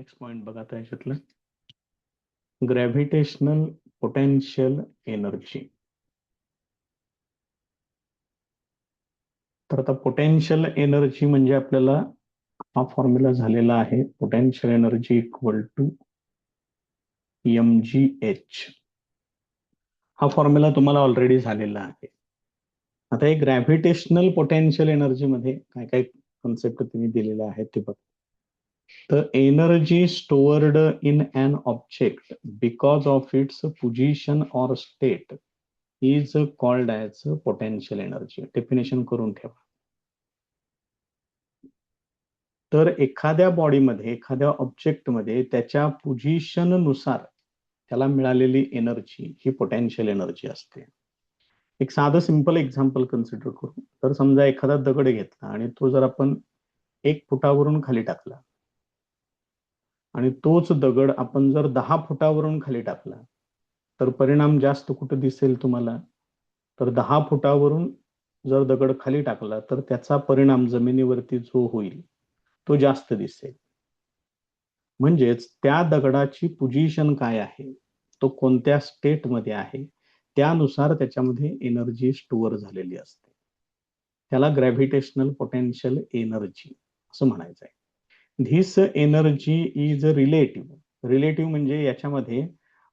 Next point बघा आता याच्यातलं gravitational potential energy. तर आता पोटेन्शियल एनर्जी म्हणजे आपल्याला हा फॉर्म्युला झालेला आहे, potential energy equal to mgh. हा फॉर्म्युला तुम्हाला ऑलरेडी झालेला आहे. आता हे ग्रॅव्हिटेशनल पोटेन्शियल एनर्जी मध्ये काय काय कन्सेप्ट तुम्ही दिलेले आहेत ते बघा. तर energy stored in an object because of its position or state is called as potential energy. Definition करून ठेवा. तर एखाद्या बॉडीमध्ये, एखाद्या ऑब्जेक्टमध्ये त्याच्या पोझिशन नुसार त्याला मिळालेली एनर्जी ही पोटेन्शियल एनर्जी असते. एक साधं सिंपल एक्झाम्पल कन्सिडर करू. तर समजा एखादा दगड घेतला आणि तो जर आपण 1 फुटावरून खाली टाकला आणि तोच दगड आपण जर 10 फुटावरून खाली टाकला तर परिणाम जास्त कुठं दिसेल तुम्हाला? तर 10 फुटावरून जर दगड खाली टाकला तर त्याचा परिणाम जमिनीवरती जो होईल तो जास्त दिसेल. म्हणजेच त्या दगडाची पोझिशन काय आहे, तो कोणत्या स्टेटमध्ये आहे, त्यानुसार त्याच्यामध्ये एनर्जी स्टोअर झालेली असते. त्याला ग्रॅव्हिटेशनल पोटेन्शियल एनर्जी असं म्हणायचं आहे. This energy is relative. Relative म्हणजे याच्यामध्ये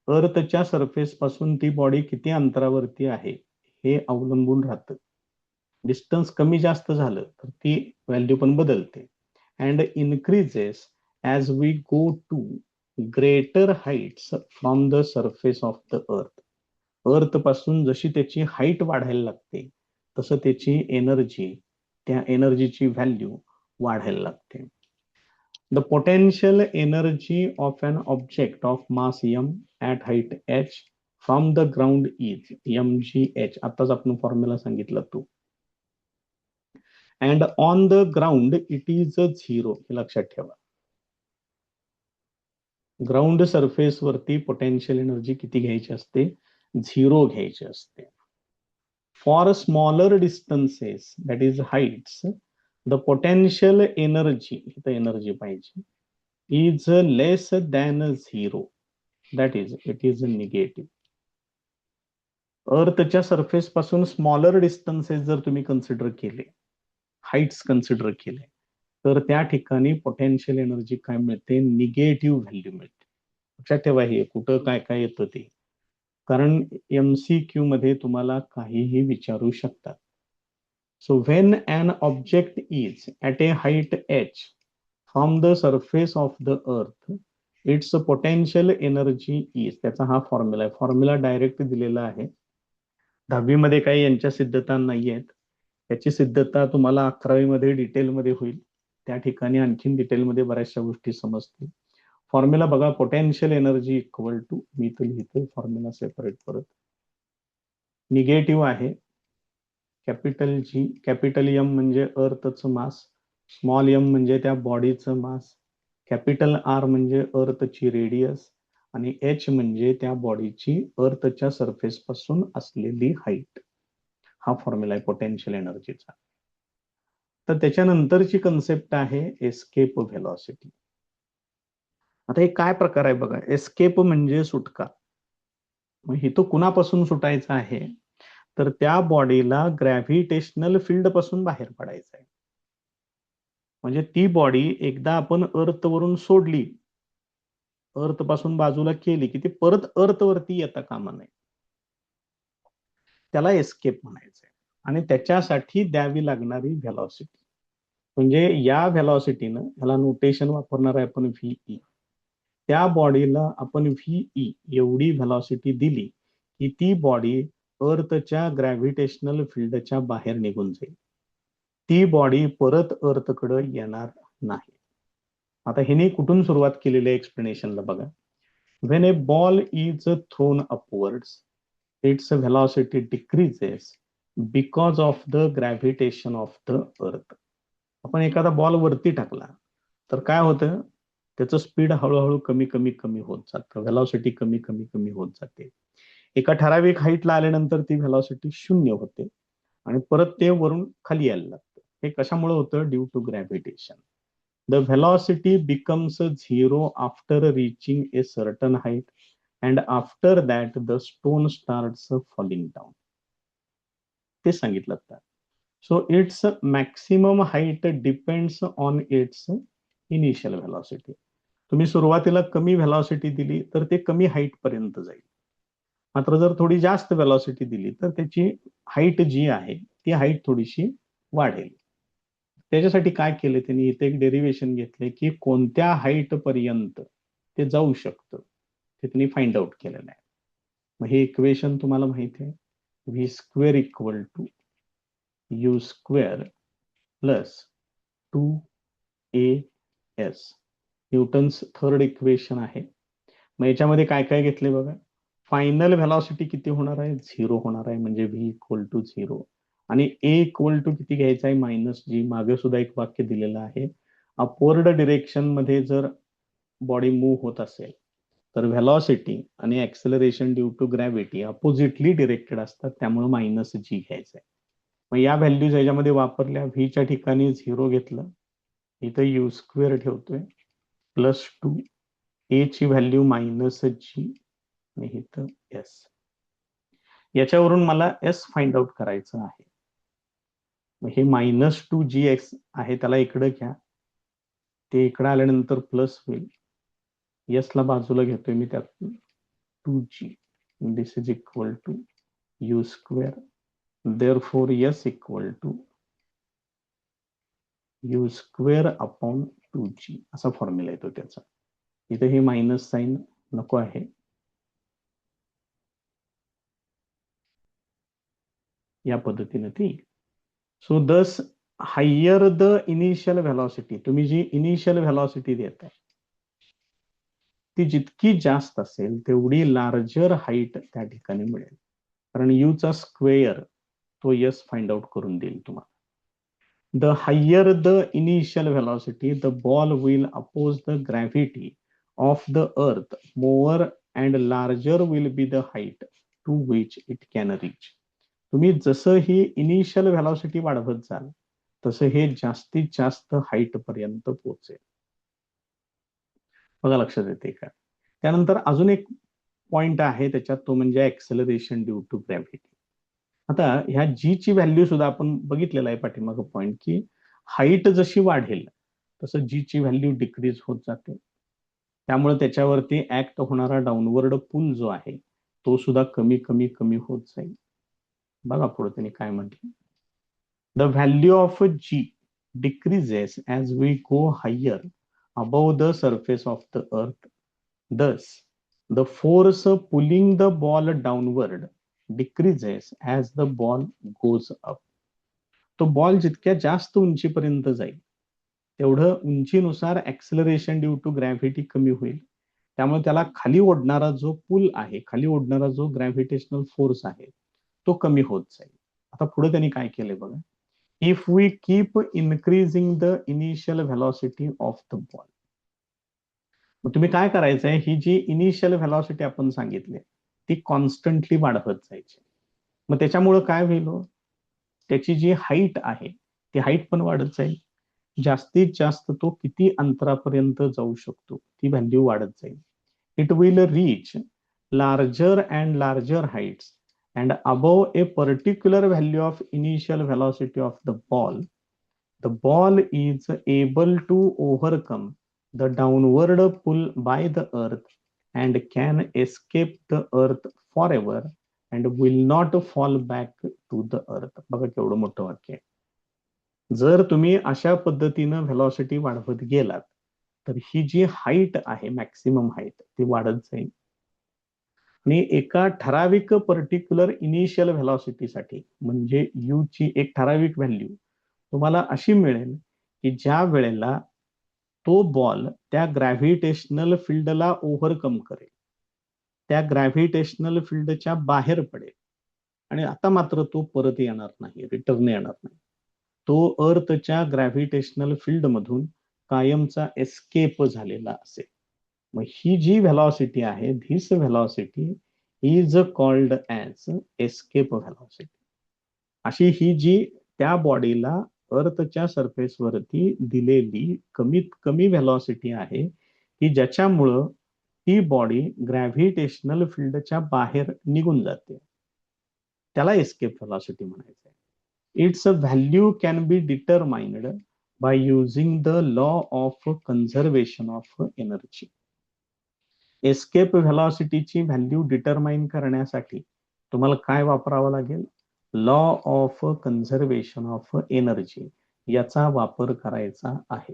अर्थच्या सरफेस पासून ती बॉडी किती अंतरावरती आहे हे अवलंबून राहतं. डिस्टन्स कमी जास्त झालं तर ती व्हॅल्यू पण बदलते. And increases as we go to greater heights from the surface of the earth. Earth पासून जशी त्याची हाईट वाढायला लागते तसं त्याची एनर्जी, त्या एनर्जीची व्हॅल्यू वाढायला लागते. The potential energy of an object of mass m at height h from the ground is mgh. आताच आपण फॉर्म्युला सांगितला तो. And on the ground it is 0. हे लक्षात ठेवा. ग्राउंड सरफेस वरती पोटेन्शियल एनर्जी किती घ्यायची असते? 0 घ्यायची असते. For smaller distances that is heights the potential energy, इथं एनर्जी पाहिजे, is less than 0. That is it is negative. अर्थच्या सरफेस पासून स्मॉलर डिस्टन्सेस जर तुम्ही कन्सिडर केले, हाईट्स कन्सिडर केले, तर त्या ठिकाणी पोटेन्शियल एनर्जी काय मिळते? निगेटिव्ह व्हॅल्यू मिळते. लक्षात ठेवा हे कुठं काय काय येतं ते, कारण MCQ मध्ये तुम्हाला काहीही विचारू शकतात. So when an object is at a height h from the surface of the earth its potential energy is, त्याचा हा फॉर्म्युला आहे. फॉर्म्युला डायरेक्ट दिलेला आहे. 10वी मध्ये काही यांच्या सिद्धता नाही आहेत. याची सिद्धता तुम्हाला 11वी मध्ये डिटेलमध्ये होईल. त्या ठिकाणी आणखीन डिटेलमध्ये बऱ्याचशा गोष्टी समजतील. फॉर्म्युला बघा, पोटेन्शियल एनर्जी इक्वल टू, मी तर लिहितोय फॉर्म्युला सेपरेट परत. निगेटिव्ह आहे कॅपिटल G, कॅपिटल M म्हणजे अर्थचं मास, स्मॉल m म्हणजे त्या बॉडीचं मास, कॅपिटल R म्हणजे अर्थची रेडियस आणि h म्हणजे त्या बॉडीची अर्थच्या सरफेस पासून असलेली हाईट. हा फॉर्म्युला आहे पोटेन्शियल एनर्जीचा. तर त्याच्यानंतरची कन्सेप्ट आहे एस्केप व्हेलॉसिटी. आता हे काय प्रकार आहे बघा. एस्केप म्हणजे सुटका. मग हे तो कुणापासून सुटायचा आहे? तर त्या बॉडीला ग्रॅव्हिटेशनल फील्ड पासून बाहेर पडायचं आहे. म्हणजे ती बॉडी एकदा आपण अर्थ वरून सोडली, अर्थ पासून बाजूला केली की ती परत अर्थ वरती येता कामा नये. त्याला एस्केप म्हणायचंय. आणि त्याच्यासाठी द्यावी लागणारी व्हेलॉसिटी, म्हणजे या व्हेलॉसिटीनं, ह्याला नोटेशन वापरणार आहे आपण VE. त्या बॉडीला आपण VE एवढी व्हेलॉसिटी दिली की ती बॉडी अर्थच्या ग्रॅव्हिटेशनल फील्डच्या बाहेर निघून जाईल. ती बॉडी परत अर्थकडे येणार नाही. आता हिने कुठून सुरुवात केलेली एक्सप्लेनेशनला बघा. When A ball is throne upwards it's velocity decreases because of the gravitation of the अर्थ. आपण एखादा बॉल वरती टाकला तर काय होतं? त्याचं स्पीड हळूहळू कमी कमी कमी होत जातं, व्हेलॉसिटी कमी कमी कमी होत जाते. एका ठराविक हाईटला आल्यानंतर ती व्हेलॉसिटी 0 होते आणि परत ते वरून खाली यायला लागतं. हे कशामुळे होतं? Due to gravitation. The velocity becomes 0 after reaching a certain height and after that the stone starts falling down. ते सांगितलं तर. So its maximum height depends on its initial velocity. तुम्ही सुरुवातीला कमी व्हेलॉसिटी दिली तर ते कमी हाईट पर्यंत जाईल. मात्र जर थोडी जास्त व्हेलॉसिटी दिली तर त्याची हाईट जी आहे ती हाईट थोडीशी वाढेल. त्याच्यासाठी काय केले त्यांनी, इथे एक डेरिव्हेशन घेतले की कोणत्या हाईट पर्यंत ते जाऊ शकतं ते त्यांनी फाइंड आउट केलेलं आहे. मग हे इक्वेशन तुम्हाला माहिती आहे, v square equal to u square plus 2as Newton's third equation आहे. मग याच्यामध्ये काय काय घेतले बघा. फायनल व्हेलॉसिटी किती होणार आहे, 0 होणार आहे, म्हणजे व्ही इक्वल टू 0. आणि ए इक्वल टू किती घ्यायचा आहे, -g. मागे सुद्धा एक वाक्य दिलेलं आहे, अपवर्ड डिरेक्शन मध्ये जर बॉडी मूव्ह होत असेल तर व्हेलॉसिटी आणि acceleration due to gravity oppositely directed असतात, त्यामुळे -g घ्यायचं आहे. मग या व्हॅल्यूज याच्यामध्ये वापरल्या. व्हीच्या ठिकाणी 0 घेतलं, इथं यू स्क्वेअर ठेवतोय प्लस 2, ए ची व्हॅल्यू -g आणि इथं s. याच्यावरून मला s फाइंड आउट करायचं आहे. मग हे -2gx आहे त्याला इकडे घ्या, ते इकडे आल्यानंतर प्लस होईल. s ला बाजूला घेतोय मी, त्यातून 2g. This is equal to u square, therefore s equal to u square upon 2g असा फॉर्म्युला येतो त्याचा. इथे हे मायनस साइन नको आहे. या पद्धतीने ती. सो दस हायर द इनिशियल व्हेलॉसिटी, तुम्ही जी इनिशियल व्हेलॉसिटी देताय ती जितकी जास्त असेल तेवढी लार्जर हाईट त्या ठिकाणी मिळेल, कारण यूचा स्क्वेअर तो यस फाइंड आउट करून देईल तुम्हाला. The higher the initial velocity, the ball will oppose the gravity of the earth more and larger will be the height to which it can reach. तुम्ही जसं ही इनिशियल व्हेलॉसिटी वाढवत जाल तसं हे जास्तीत जास्त हाईट पर्यंत पोहोचेल. बघा लक्षात येते का. त्यानंतर अजून एक पॉइंट आहे त्याच्यात, तो म्हणजे ऍक्सेलरेशन ड्यू टू ग्रॅव्हिटी. आता ह्या जी ची व्हॅल्यू सुद्धा आपण बघितलेला आहे पाठीमागं पॉइंट, की हाईट जशी वाढेल तसं जी ची व्हॅल्यू डिक्रीज होत जाते. त्यामुळे त्याच्यावरती ऍक्ट होणारा डाऊनवर्ड पुल जो आहे तो सुद्धा कमी कमी कमी होत जाईल. बघा पुढे त्यांनी काय म्हटलं. The value of g decreases as we go higher above the surface of the earth. Thus, the force pulling the ball downward decreases as the ball goes up. तो बॉल जितक्या जास्त उंचीपर्यंत जाईल तेवढं उंचीनुसार ऍक्सेलरेशन ड्यू टू ग्रॅव्हिटी कमी होईल. त्यामुळे त्याला खाली ओढणारा जो पूल आहे, खाली ओढणारा जो ग्रॅव्हिटेशनल फोर्स आहे तो कमी होत जाईल. आता पुढे त्यांनी काय केले बघा. If we keep increasing the initial velocity of the ball. मग तुम्ही काय करायचंय, ही जी इनिशियल व्हेलॉसिटी आपण सांगितली ती कॉन्स्टंटली वाढवत जायची. मग त्याच्यामुळं काय होईल, त्याची जी हाईट आहे ती हाईट पण वाढत जाईल. जास्तीत जास्त तो किती अंतरापर्यंत जाऊ शकतो ती व्हॅल्यू वाढत जाईल. It will reach larger and larger heights and above a particular value of initial velocity of the ball. The ball is able to overcome the downward pull by the earth and can escape the earth forever and will not fall back to the earth. बघा केवढं मोठं वाक्य आहे. जर तुम्ही अशा पद्धतीनं velocity वाढवत गेलात तर ही जी हाईट आहे, मॅक्सिमम हाईट, ती वाढत जाईल. आणि एका ठराविक पर्टिक्युलर इनिशियल व्हेलॉसिटीसाठी म्हणजे यू ची एक ठराविक व्हॅल्यू तुम्हाला अशी मिळेल की ज्या वेळेला तो बॉल त्या ग्रॅव्हिटेशनल फील्डला ओव्हरकम करेल, त्या ग्रॅव्हिटेशनल फील्डच्या बाहेर पडेल आणि आता मात्र तो परत येणार नाही, रिटर्न येणार नाही. तो अर्थच्या ग्रॅव्हिटेशनल फील्ड मधून कायमचा एस्केप झालेला असेल. मग ही जी व्हेलॉसिटी आहे, this velocity is called as escape velocity. अशी ही जी त्या बॉडीला अर्थच्या सरफेसवरती दिलेली कमीत कमी व्हेलॉसिटी आहे की ज्याच्यामुळं ती बॉडी ग्रॅव्हिटेशनल फील्डच्या बाहेर निघून जाते, त्याला एस्केप व्हेलॉसिटी म्हणायचं आहे. Its value can be determined by using the law of conservation of energy. Escape व्हेलॉसिटीची व्हॅल्यू डिटरमाइन करण्यासाठी तुम्हाला काय वापरावं लागेल? Law of conservation of energy याचा वापर करायचा आहे.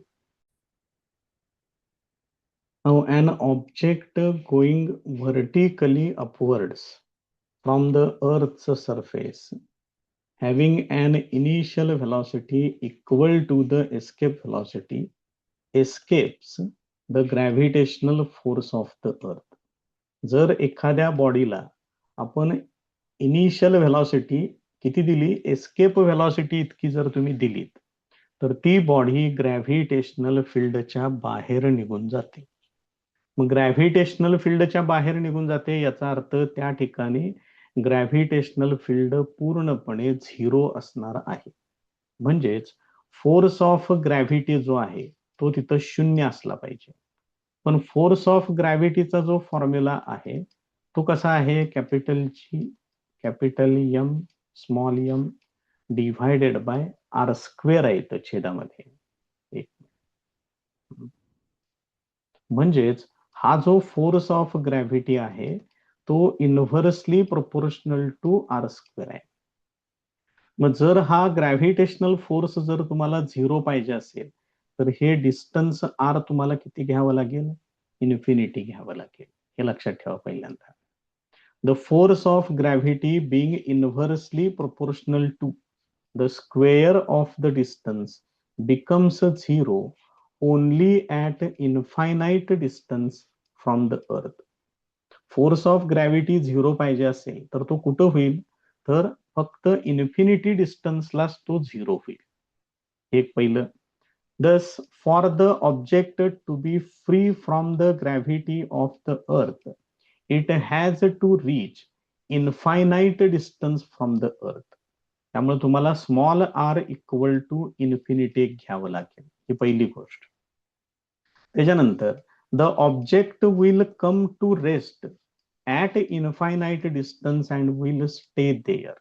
Now, an object going vertically upwards from the Earth's surface, having an initial velocity equal to the escape velocity, escapes the gravitational force of the Earth. जर एखाद्या बॉडीला आपण initial velocity किती दिली, एस्केप व्हेलॉसिटी इतकी जर तुम्ही दिलीत, तर ती बॉडी ग्रॅव्हिटेशनल फील्डच्या बाहेर निघून जाते. मग ग्रॅव्हिटेशनल फील्डच्या बाहेर निघून जाते याचा अर्थ त्या ठिकाणी ग्रॅव्हिटेशनल फील्ड पूर्णपणे झिरो असणार आहे. म्हणजेच फोर्स ऑफ ग्रॅव्हिटी जो आहे तो तिथं शून्य असला पाहिजे. पण फोर्स ऑफ ग्रॅव्हिटीचा जो फॉर्म्युला आहे तो कसा आहे? Capital G capital M small m divided by r square आहे इथं छेदामध्ये. म्हणजेच हा जो फोर्स ऑफ ग्रॅव्हिटी आहे तो inversely proportional to r square आहे. मग जर हा ग्रॅव्हिटेशनल फोर्स जर तुम्हाला झिरो पाहिजे असेल तर हे डिस्टन्स आर तुम्हाला किती घ्यावं लागेल? इन्फिनिटी घ्यावं लागेल. हे लक्षात ठेवा पहिल्यांदा. The force of gravity being inversely proportional to the square of the distance becomes zero only at infinite distance from the earth. Force of gravity zero पाहिजे असेल तर तो कुठं होईल? तर फक्त इन्फिनिटी डिस्टन्सलाच तो झिरो होईल. एक पहिलं. Thus, for the object to be free from the gravity of the earth, it has to reach infinite distance from the earth. त्यामुळे तुम्हाला small r equal to infinity घ्यावं लागेल. ही पहिली गोष्ट. त्याच्यानंतर the object will come to rest at infinite distance and will stay there.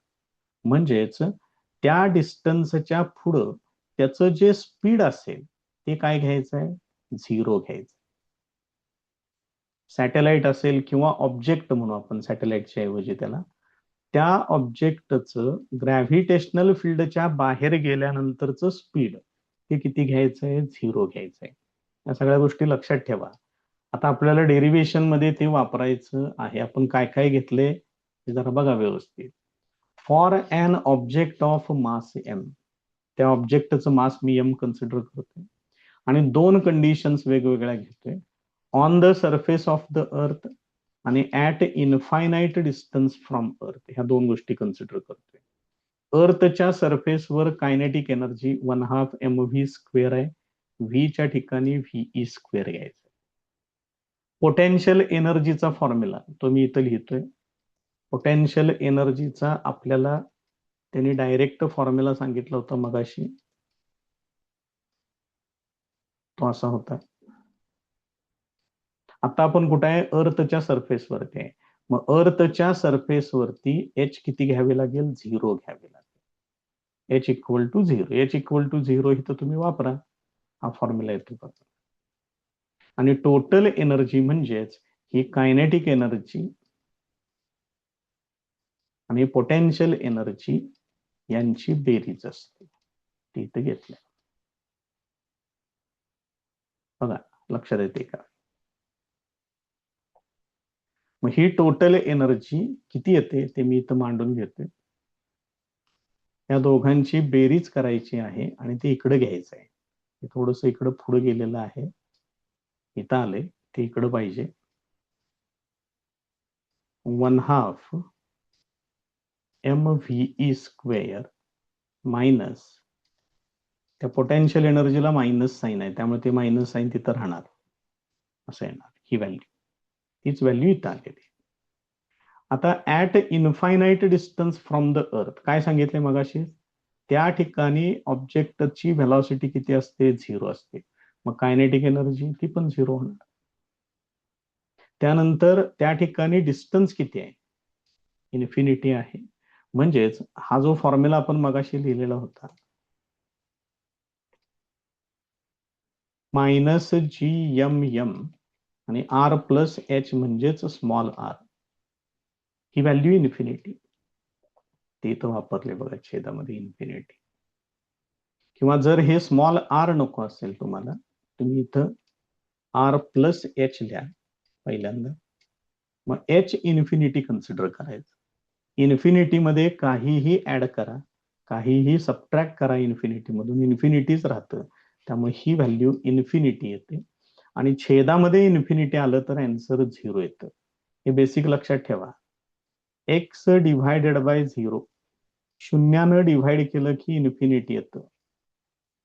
म्हणजेच त्या डिस्टन्सच्या पुढं त्याचं जे स्पीड असेल ते काय घ्यायचं आहे? झिरो घ्यायचं. सॅटेलाइट असेल किंवा ऑब्जेक्ट म्हणू आपण सॅटेलाइटच्या ऐवजी त्याला, त्या ऑब्जेक्टचं ग्रॅव्हिटेशनल फील्डच्या बाहेर गेल्यानंतरचं स्पीड ते किती घ्यायचं आहे? झिरो घ्यायचं आहे. या सगळ्या गोष्टी लक्षात ठेवा. आता आपल्याला डेरिव्हेशन मध्ये ते वापरायचं आहे. आपण काय काय घेतले हे जरा बघा व्यवस्थित. For an object of mass m, त्या ऑब्जेक्टचं मास मी एम कन्सिडर करतोय आणि दोन कंडिशन्स वेगवेगळ्या घेतोय. On the surface of the अर्थ आणि ऍट इनफायनाइट डिस्टन्स फ्रॉम अर्थ, ह्या दोन गोष्टी कन्सिडर करतोय. अर्थच्या सरफेसवर कायनेटिक एनर्जी 1/2 mv स्क्वेअर आहे. व्हीच्या ठिकाणी व्हीई स्क्वेअर घ्यायचं. पोटेन्शियल एनर्जीचा फॉर्म्युला तो मी इथं लिहितोय. पोटेन्शियल एनर्जीचा आपल्याला त्यांनी डायरेक्ट फॉर्म्युला सांगितला होता मगाशी, तो असा होता. आता आपण कुठे आहे? अर्थच्या सरफेसवरती आहे. मग अर्थच्या सरफेसवरती एच किती घ्यावे लागेल? झिरो घ्यावे लागेल. H equal to zero. H equal to zero इथं तुम्ही वापरा, हा फॉर्म्युला येतो बघा. आणि टोटल एनर्जी म्हणजेच ही कायनेटिक एनर्जी आणि पोटेन्शियल एनर्जी यांची बेरीज असते. ती इथे घेतली बघा, लक्षात येते का? मग ही टोटल एनर्जी किती येते ते मी इथं मांडून घेतोय. या दोघांची बेरीज करायची आहे आणि ते इकडे घ्यायचं आहे. थोडस इकडं पुढे गेलेलं आहे, इथं आलंय, ते इकडं पाहिजे. 1/2 mve स्क्वेअर मायनस, त्या पोटेन्शियल एनर्जीला मायनस साईन आहे त्यामुळे ते मायनस साईन तिथं राहणार, असं येणार. ही व्हॅल्यू, तीच व्हॅल्यू इथं आलेली. आता at infinite distance from the earth काय सांगितले मगाशी? त्या ठिकाणी ऑब्जेक्टची व्हेलॉसिटी किती असते? 0 असते. मग कायनेटिक एनर्जी ती पण 0 होणार. त्यानंतर त्या ठिकाणी डिस्टन्स किती आहे? इन्फिनिटी आहे. म्हणजेच हा जो फॉर्म्युला आपण मगाशी लिहिलेला होता, -GMM आणि R प्लस H म्हणजेच स्मॉल r, ही व्हॅल्यू इन्फिनिटी, ते इथं वापरले बघा छेदामध्ये इन्फिनिटी. किंवा जर हे स्मॉल r नको असेल तुम्हाला, तुम्ही इथं R प्लस H लिहा पहिल्यांदा, मग H इन्फिनिटी कन्सिडर करायचं. इन्फिनिटी मध्ये काहीही ऍड करा, काहीही सबट्रॅक्ट करा इन्फिनिटी मधून, इन्फिनिटीच राहतं. त्यामुळे ही व्हॅल्यू इन्फिनिटी येते. आणि छेदामध्ये इन्फिनिटी आलं तर आन्सर 0 येतं. हे बेसिक लक्षात ठेवा. एक्स डिव्हायडेड बाय 0, शून्यानं डिव्हाइड केलं की इन्फिनिटी येतं.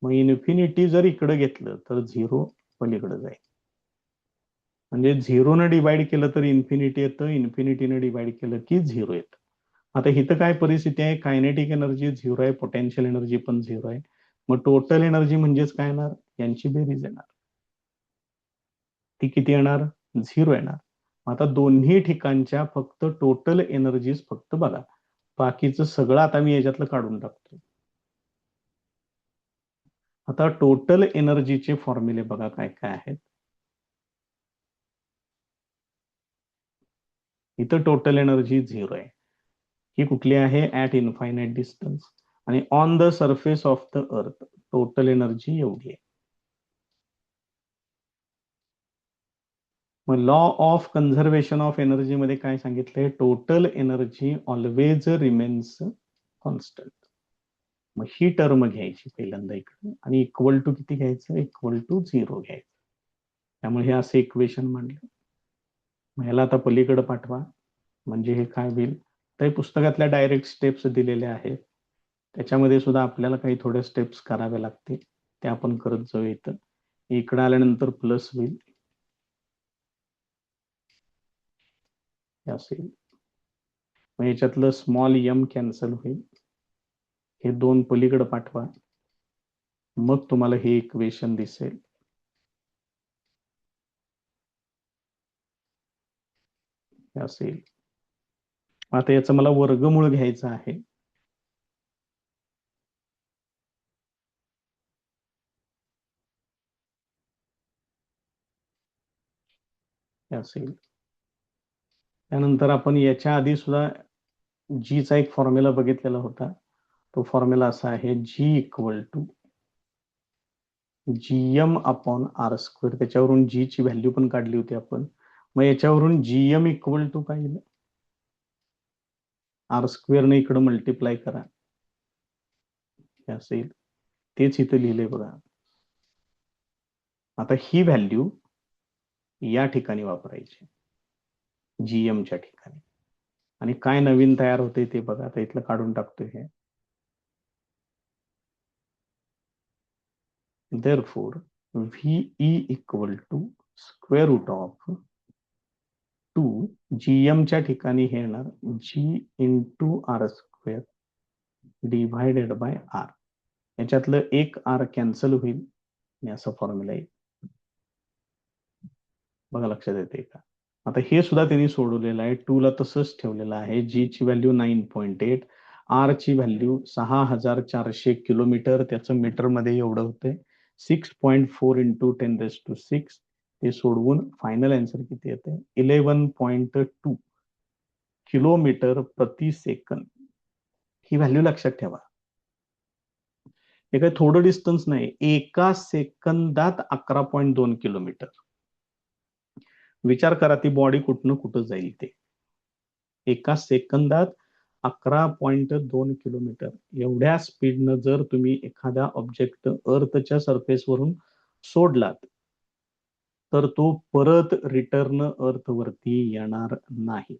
मग इन्फिनिटी जर इकडे घेतलं तर 0 पलीकडे जाईल. म्हणजे 0 डिवाइड केलं तर इन्फिनिटी येतं, इन्फिनिटीनं डिवाइड केलं की 0 येतं. आता इथं काय परिस्थिती आहे? कायनेटिक एनर्जी 0 आहे, पोटेन्शियल एनर्जी पण 0 आहे. मग टोटल एनर्जी म्हणजेच काय येणार? यांची बेरीज येणार. ती किती येणार? 0 येणार. आता दोन्ही ठिकाणच्या फक्त टोटल एनर्जीज फक्त बघा, बाकीचं सगळं आता मी याच्यातलं काढून टाकतो. आता टोटल एनर्जीचे फॉर्म्युले बघा काय काय आहेत. इथं टोटल एनर्जी 0 आहे. ही कुठली आहे? At infinite distance. आणि on the surface of the earth total energy एवढी आहे. मग law of conservation of energy मध्ये काय सांगितलंय? Total energy always remains constant. मग ही टर्म घ्यायची पहिल्यांदा इकडे आणि इक्वल टू किती घ्यायचं? इक्वल टू 0 घ्यायचं. त्यामुळे हे असं इक्वेशन मांडलं. मग ह्याला आता पलीकडे पाठवा, म्हणजे हे काय होईल? तर पुस्तकातल्या डायरेक्ट स्टेप्स दिलेल्या आहेत, त्याच्यामध्ये सुद्धा आपल्याला काही थोड्या स्टेप्स कराव्या लागतील, ते आपण करत जाऊ. इथं इकडे आल्यानंतर प्लस होईल, असेल. मग याच्यातलं स्मॉल m कॅन्सल होईल. हे 2 पलीकडे पाठवा, मग तुम्हाला हे इक्वेशन दिसेल. असेल. आता याचं मला वर्गमूळ घ्यायचं आहे. असेल. त्यानंतर आपण याच्या आधी सुद्धा जीचा एक फॉर्म्युला बघितलेला होता. तो फॉर्म्युला असा आहे, g equal to GM upon R square. त्याच्यावरून जी ची व्हॅल्यू पण काढली होती आपण. मग याच्यावरून GM इक्वल टू काय येईल? R स्क्वेअर ने इकडे मल्टिप्लाय करा, असेल. तेच इथं लिहिलंय बघा. आता ही व्हॅल्यू या ठिकाणी वापरायची, GMच्या ठिकाणी. आणि काय नवीन तयार होते ते बघा. आता इथलं काढून टाकतोय हे. Therefore, VE equal to square root of 2 GM च्या ठिकाणी हे येणार G into R square divided by R. याच्यातलं एक R कॅन्सल होईल आणि असा फॉर्म्युला येईल. बघा लक्षात येते का? आता हे सुद्धा त्यांनी सोडवलेलं आहे. 2 ला तसंच ठेवलेलं आहे. G ची व्हॅल्यू 9.8, R ची व्हॅल्यू 6400 किलोमीटर, त्याचं मीटर मध्ये एवढं होते 6.4 इंटू 10⁶. ते सोडवून फायनल आन्सर किती येते? 11.2 किलोमीटर प्रति सेकंद. ही व्हॅल्यू लक्षात ठेवा. हे काही थोडं डिस्टन्स नाही, एका सेकंदात 11.2 किलोमीटर. विचार करा, ती बॉडी कुठनं कुठं जाईल ते. एका सेकंदात 11.2 किलोमीटर एवढ्या स्पीडनं जर तुम्ही एखादा ऑब्जेक्ट अर्थच्या सरफेसवरून सोडलात तर तो परत रिटर्न अर्थवरती येणार नाही.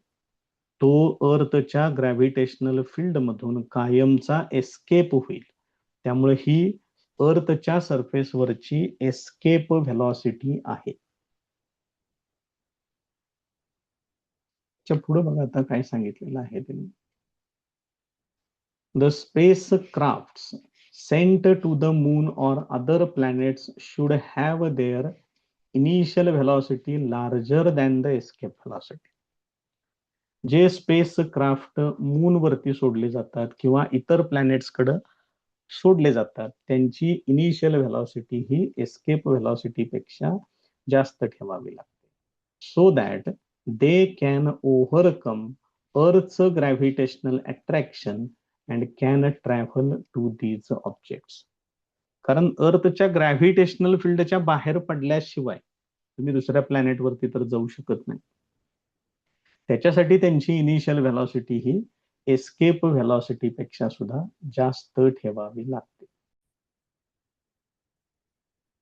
तो अर्थच्या ग्रॅव्हिटेशनल फील्ड मधून कायमचा एस्केप होईल. त्यामुळे ही अर्थच्या सरफेसवरची एस्केप व्हेलॉसिटी आहे. पुढे बघा आता काय सांगितलेलं आहे त्यांनी. The spacecrafts sent to the moon or other planets should have their initial velocity larger than the escape velocity. जे स्पेसक्राफ्ट मून वरती सोडले जातात किंवा इतर प्लॅनेट्सकडे सोडले जातात त्यांची इनिशियल व्हेलॉसिटी ही एस्केप व्हेलॉसिटी पेक्षा जास्त ठेवावी लागते, so that they can overcome अर्थच gravitational attraction and can travel to these objects. कारण अर्थच्या ग्रॅव्हिटेशनल फील्डच्या बाहेर पडल्याशिवाय तुम्ही दुसऱ्या प्लॅनेटवरती तर जाऊ शकत नाही. त्याच्यासाठी त्यांची इनिशियल व्हेलॉसिटी ही एस्केप व्हेलॉसिटी पेक्षा सुद्धा जास्त ठेवावी लागते.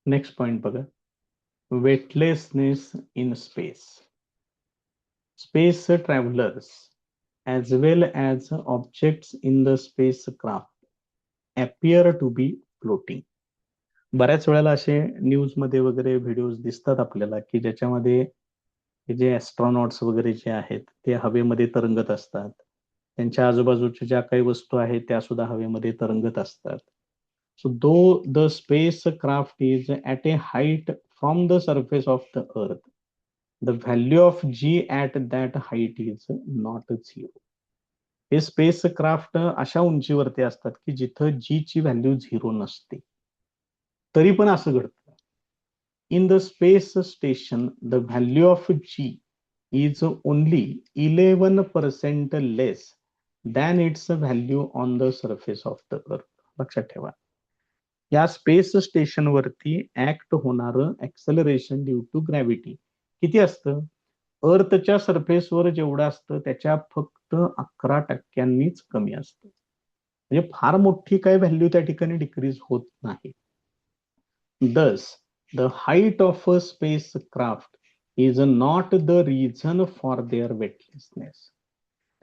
नेक्स्ट पॉइंट बघा, weightlessness in space. Space travellers as well as objects in the spacecraft appear to be floating. बऱ्याच वेळेला असे न्यूज मध्ये वगैरे व्हिडिओज दिसतात आपल्याला की ज्याच्यामध्ये जे ॲस्ट्रॉनॉट्स वगैरे जे आहेत ते हवेमध्ये तरंगत असतात, त्यांच्या आजूबाजूच्या ज्या काही वस्तू आहेत त्या सुद्धा हवेमध्ये तरंगत असतात. So though the spacecraft is at a height from the surface of the earth, the value of g at that height is not zero. हे स्पेस क्राफ्ट अशा उंचीवरती असतात की जिथं जी ची व्हॅल्यू झिरो नसते. तरी पण असं घडतं. In the space station the value of g is only 11% less than its value on the surface of the earth. लक्षात ठेवा, या स्पेस स्टेशन वरती ऍक्ट होणारं ऍक्सेलरेशन ड्यू टू ग्रॅव्हिटी किती असतं? अर्थच्या सरफेसवर जेवढं असतं त्याच्या फक्त 11%नीच कमी असतं. म्हणजे फार मोठी काय व्हॅल्यू त्या ठिकाणी डिक्रीज होत नाही. दस the height of a space craft is not the reason for their weightlessness.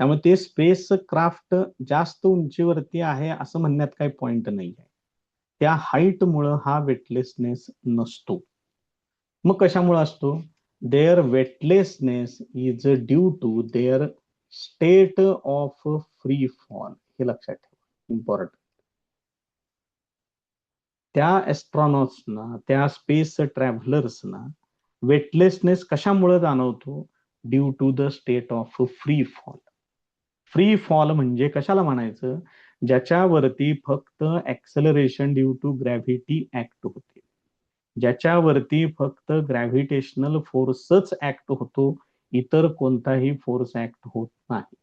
त्यामुळे ते स्पेस क्राफ्ट जास्त उंचीवरती आहे असं म्हणण्यात काही पॉइंट नाही आहे. त्या हाईटमुळं हा वेटलेसनेस नसतो. मग कशामुळे असतो? Their weightlessness is due to their state of free fall. हे लक्षात ठेवा, इम्पॉर्टंट. त्या ॲस्ट्रॉनॉट्सना, त्या स्पेस ट्रॅव्हलर्सना वेटलेसनेस कशामुळे जाणवतो? Due to the state of free fall. Free fall म्हणजे कशाला म्हणायचं? ज्याच्यावरती फक्त acceleration due to gravity act होते, ज्याच्यावरती फक्त ग्रॅव्हिटेशनल फोर्सच ऍक्ट होतो, इतर कोणताही फोर्स ऍक्ट होत नाही.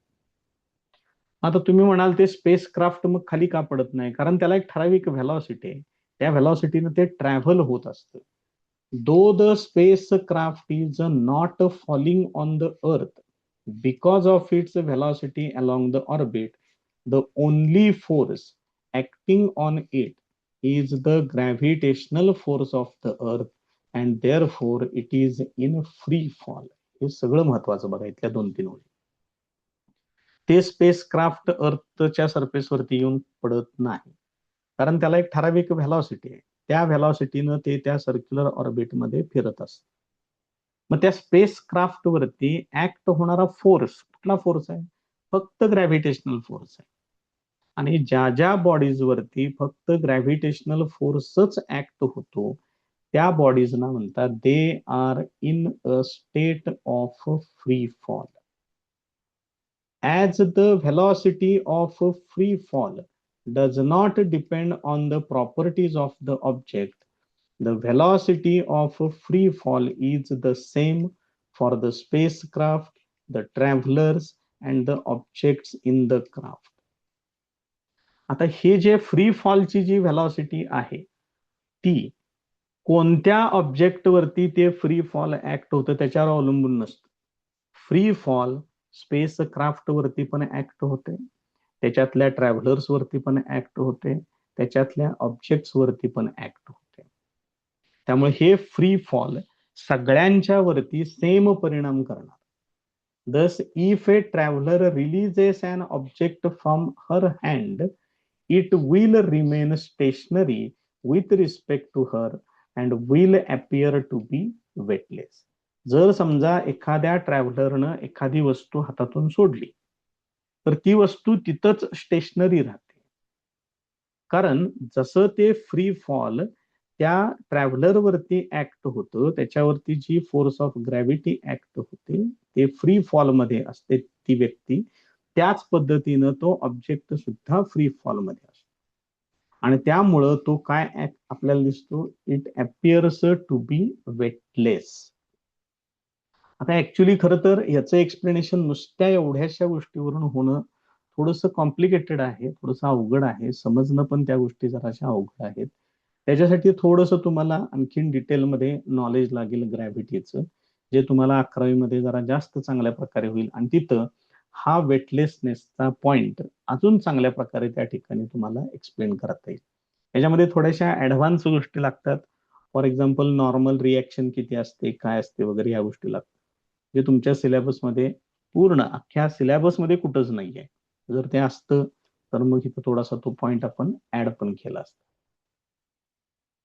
आता तुम्ही म्हणाल ते स्पेस क्राफ्ट मग खाली का पडत नाही? कारण त्याला एक ठराविक व्हेलॉसिटी आहे, त्या व्हेलॉसिटीनं ते ट्रॅव्हल होत असतं. Though the spacecraft is not falling on the earth because of its velocity along the orbit, the only force acting on it is the gravitational force of the earth and therefore it is in free fall. हे सगळं महत्वाचं बघा इथल्या 2-3 ओळी. ते space craft अर्थच्या सरफेसवरती येऊन पडत नाही, कारण त्याला एक ठराविक व्हेलॉसिटी आहे. त्या व्हेलॉसिटीनं ते त्या सर्क्युलर ऑर्बिटमध्ये फिरत असतं. मग त्या स्पेस क्राफ्ट वरती ऍक्ट होणारा फोर्स कुठला फोर्स आहे? फक्त ग्रॅव्हिटेशनल फोर्स आहे. आणि ज्या ज्या बॉडीज वरती फक्त ग्रॅव्हिटेशनल फोर्सच ऍक्ट होतो त्या बॉडीजना म्हणतात they are in a state of free fall. As the velocity of free fall does not depend on the properties of the object, the velocity of free fall is the same for the spacecraft, the travelers, and the objects in the craft. आता हे जे free फॉलची जी velocity आहे ती कोणत्या object वरती ते free fall act होतं त्याच्यावर अवलंबून नसतं. फ्री फॉल स्पेस क्राफ्ट वरती पण ऍक्ट होते, त्याच्यातल्या ट्रॅव्हलर्स वरती पण ऍक्ट होते, त्याच्यातल्या ऑब्जेक्ट्स वरती पण ऍक्ट होते. त्यामुळे हे फ्री फॉल सगळ्यांच्या वरती सेम परिणाम करणार. Thus, if a traveler releases an object from her hand, it will remain stationary with respect to her and will appear to be weightless. जर समजा एखाद्या ट्रॅव्हलरनं एखादी वस्तू हातातून सोडली तर ती वस्तू तिथंच स्टेशनरी राहते, कारण जसं ते फ्री फॉल त्या ट्रॅव्हलर वरती ऍक्ट होतं, त्याच्यावरती जी फोर्स ऑफ ग्रॅव्हिटी ऍक्ट होते, ते फ्री फॉल मध्ये असते ती व्यक्ती, त्याच पद्धतीनं तो ऑब्जेक्ट सुद्धा फ्री फॉल मध्ये असतो. आणि त्यामुळं तो काय आपल्याला दिसतो, इट अपिअर्स टू बी वेटलेस. आता ऍक्च्युली खरं तर याचं एक्सप्लेनेशन नुसत्या एवढ्याशा गोष्टीवरून होणं थोडंसं कॉम्प्लिकेटेड आहे, थोडंसं अवघड आहे, समजणं पण त्या गोष्टी जराशा अवघड आहेत. त्याच्यासाठी थोडंसं तुम्हाला आणखीन डिटेलमध्ये नॉलेज लागेल ग्रॅव्हिटीचं, जे तुम्हाला 11वी मध्ये जरा जास्त चांगल्या प्रकारे होईल आणि तिथं हा वेटलेसनेसचा पॉइंट अजून चांगल्या प्रकारे त्या ठिकाणी तुम्हाला एक्सप्लेन करता येईल. याच्यामध्ये थोड्याशा ऍडव्हान्स गोष्टी लागतात. फॉर एक्झाम्पल नॉर्मल रिॲक्शन किती असते, काय असते वगैरे या गोष्टी लागतात, जे तुमच्या सिलेबसमध्ये पूर्ण अख्ख्या सिलेबसमध्ये कुठंच नाहीये. जर ते असतं तर मग इथं थोडासा तो पॉइंट आपण ऍड पण केला असता.